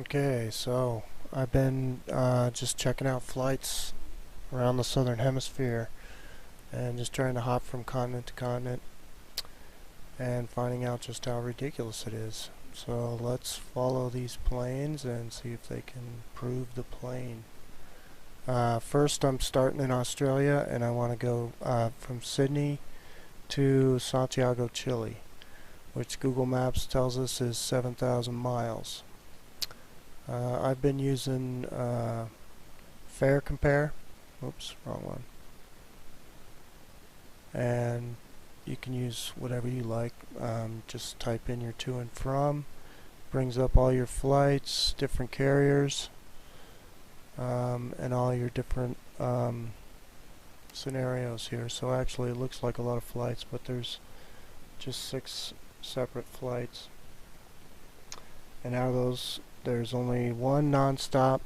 Okay, so I've been just checking out flights around the southern hemisphere and just trying to hop from continent to continent and finding out just how ridiculous it is. So let's follow these planes and see if they can prove the plane. First, I'm starting in Australia and I want to go from Sydney to Santiago, Chile, which Google Maps tells us is 7,000 miles. I've been using Fare Compare. Oops, wrong one. And you can use whatever you like. Just type in your to and from. Brings up all your flights, different carriers, and all your different scenarios here. So actually it looks like a lot of flights, but there's just 6 separate flights. And out of those, there's only one non-stop,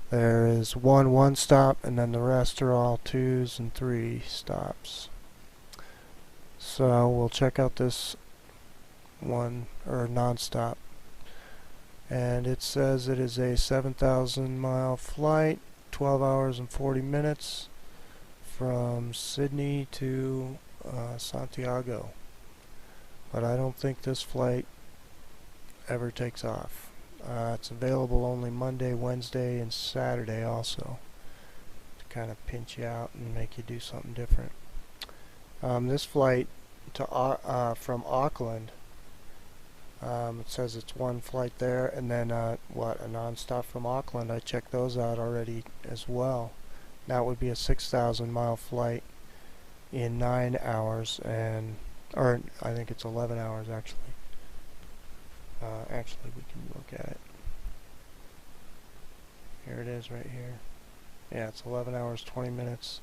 there is one stop, and then the rest are all 2s and 3 stops. So we'll check out this one, or non-stop, and it says it is a 7,000 mile flight, 12 hours and 40 minutes from Sydney to Santiago, but I don't think this flight ever takes off. It's available only Monday, Wednesday, and Saturday also, to kind of pinch you out and make you do something different. This flight to from Auckland, it says it's one flight there, and then a non-stop from Auckland. I checked those out already as well. That would be a 6,000 mile flight in 9 hours, or I think it's 11 hours actually. Actually, we can look at it. Here it is right here. Yeah, it's 11 hours 20 minutes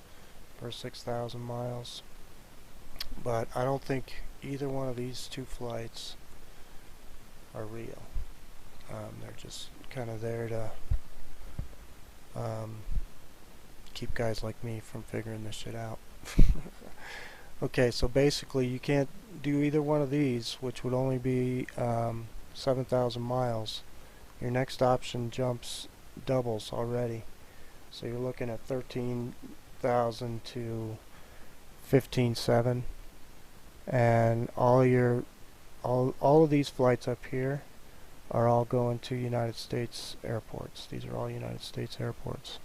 for 6,000 miles. But I don't think either one of these two flights are real. They're just kind of there to keep guys like me from figuring this shit out. Okay, so basically you can't do either one of these, which would only be 7,000 miles. Your next option doubles already, so you're looking at 13,000 to 15,700, and all of these flights up here are all going to United States airports. These are all United States airports,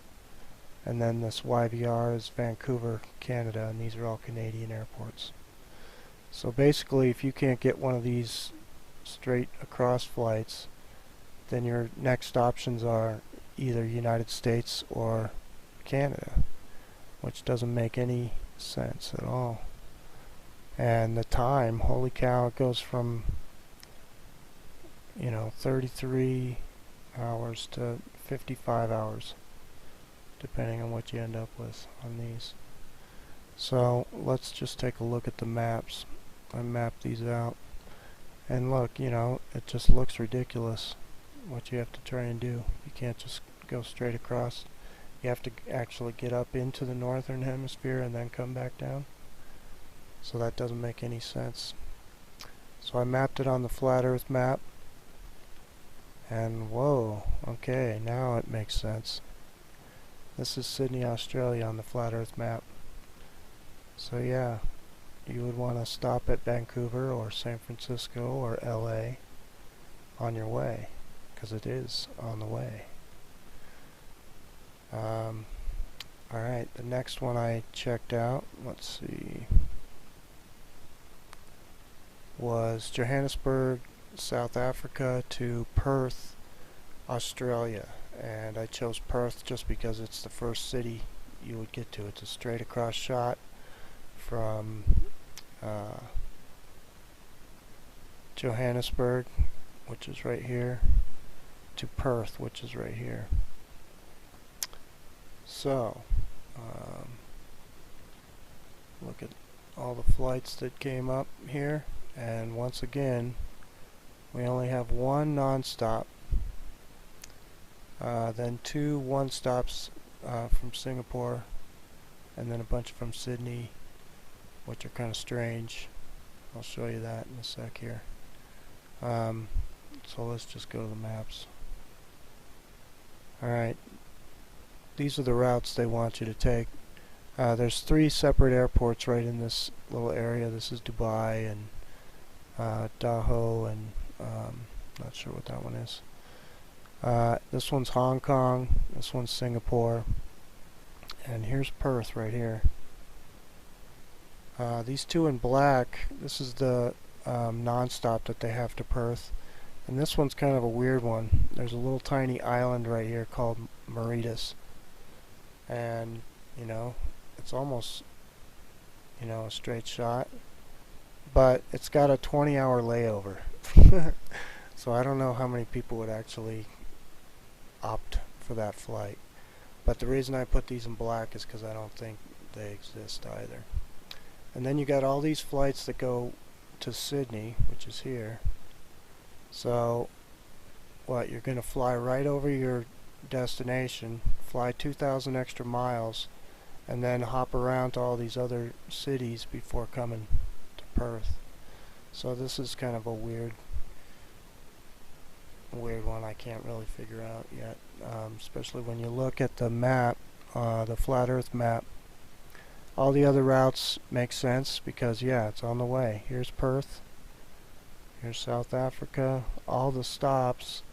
and then this YVR is Vancouver, Canada, and these are all Canadian airports. So basically, if you can't get one of these straight across flights, then your next options are either United States or Canada, which doesn't make any sense at all. And the time, holy cow, it goes from 33 hours to 55 hours, depending on what you end up with on these. So let's just take a look at the maps. I mapped these out. And look, it just looks ridiculous what you have to try and do. You can't just go straight across. You have to actually get up into the northern hemisphere and then come back down. So that doesn't make any sense. So I mapped it on the flat earth map. And whoa, okay, now it makes sense. This is Sydney, Australia on the flat earth map. So yeah, you would want to stop at Vancouver or San Francisco or LA on your way, because it is on the way. Alright, the next one I checked out, let's see, was Johannesburg, South Africa to Perth, Australia. And I chose Perth just because it's the first city you would get to. It's a straight across shot from Johannesburg, which is right here, to Perth, which is right here. So look at all the flights that came up here, and once again we only have one non-stop, then 2 one-stops from Singapore, and then a bunch from Sydney, which are kind of strange. I'll show you that in a sec here. So let's just go to the maps. Alright, these are the routes they want you to take. There's 3 separate airports right in this little area. This is Dubai and Daho and not sure what that one is. This one's Hong Kong, this one's Singapore, and here's Perth right here. These 2 in black, this is the non-stop that they have to Perth, and this one's kind of a weird one. There's a little tiny island right here called Mauritius, and you know, it's almost, you know, a straight shot, but it's got a 20-hour layover. So I don't know how many people would actually opt for that flight, but the reason I put these in black is because I don't think they exist either. And then you got all these flights that go to Sydney, which is here. So what, you're going to fly right over your destination, fly 2,000 extra miles, and then hop around to all these other cities before coming to Perth. So this is kind of a weird one I can't really figure out yet, especially when you look at the map, the flat earth map. All the other routes make sense because yeah, it's on the way. Here's Perth, here's South Africa, all the stops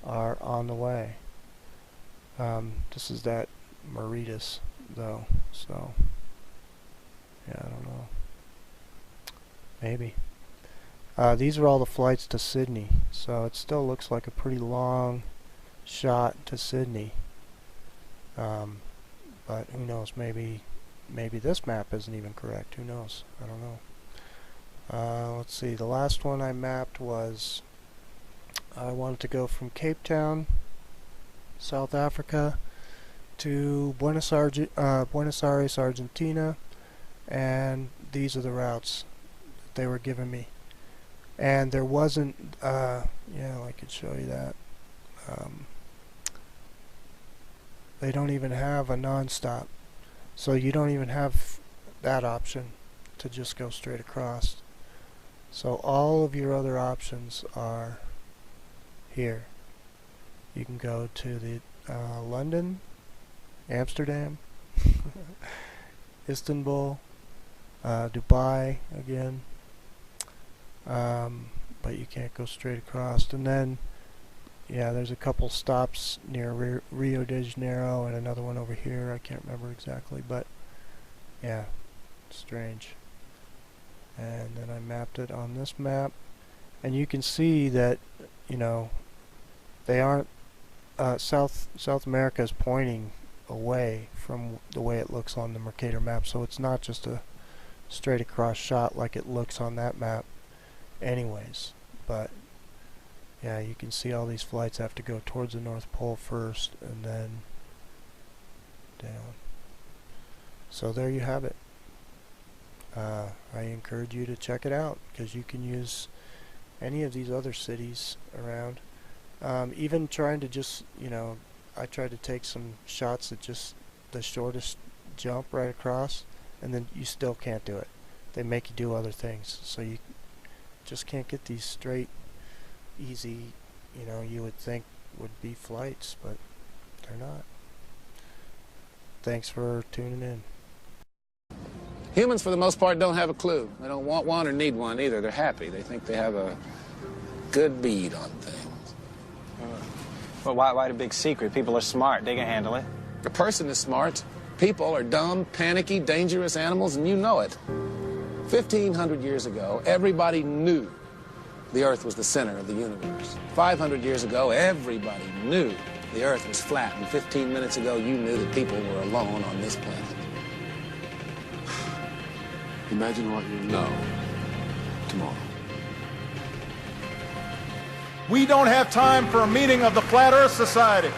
are on the way. This is that Mauritius though, so yeah, I don't know, maybe. These are all the flights to Sydney, so it still looks like a pretty long shot to Sydney, but who knows, maybe this map isn't even correct, who knows, I don't know. Let's see, the last one I mapped was, I wanted to go from Cape Town, South Africa, to Buenos Aires, Argentina, and these are the routes that they were giving me. And there wasn't, yeah, I could show you that. They don't even have a non-stop, so you don't even have that option to just go straight across. So all of your other options are here. You can go to the London, Amsterdam, Istanbul, Dubai again, but you can't go straight across. And then yeah, there's a couple stops near Rio de Janeiro and another one over here, I can't remember exactly, but yeah, strange. And then I mapped it on this map, and you can see that, you know, they aren't, South America is pointing away from the way it looks on the Mercator map, so it's not just a straight across shot like it looks on that map anyways. But yeah, you can see all these flights have to go towards the North Pole first and then down. So there you have it. I encourage you to check it out, because you can use any of these other cities around. Even trying to just, you know, I tried to take some shots at just the shortest jump right across, and then you still can't do it. They make you do other things, so you just can't get these straight, easy, you know, you would think would be flights, but they're not. Thanks for tuning in. Humans, for the most part, don't have a clue. They don't want one or need one either. They're happy. They think they have a good bead on things. Well, why the big secret? People are smart. They can handle it. The person is smart. People are dumb, panicky, dangerous animals, and you know it. 1,500 years ago, everybody knew the Earth was the center of the universe. 500 years ago, everybody knew the Earth was flat. And 15 minutes ago, you knew that people were alone on this planet. Imagine what you know tomorrow. We don't have time for a meeting of the Flat Earth Society.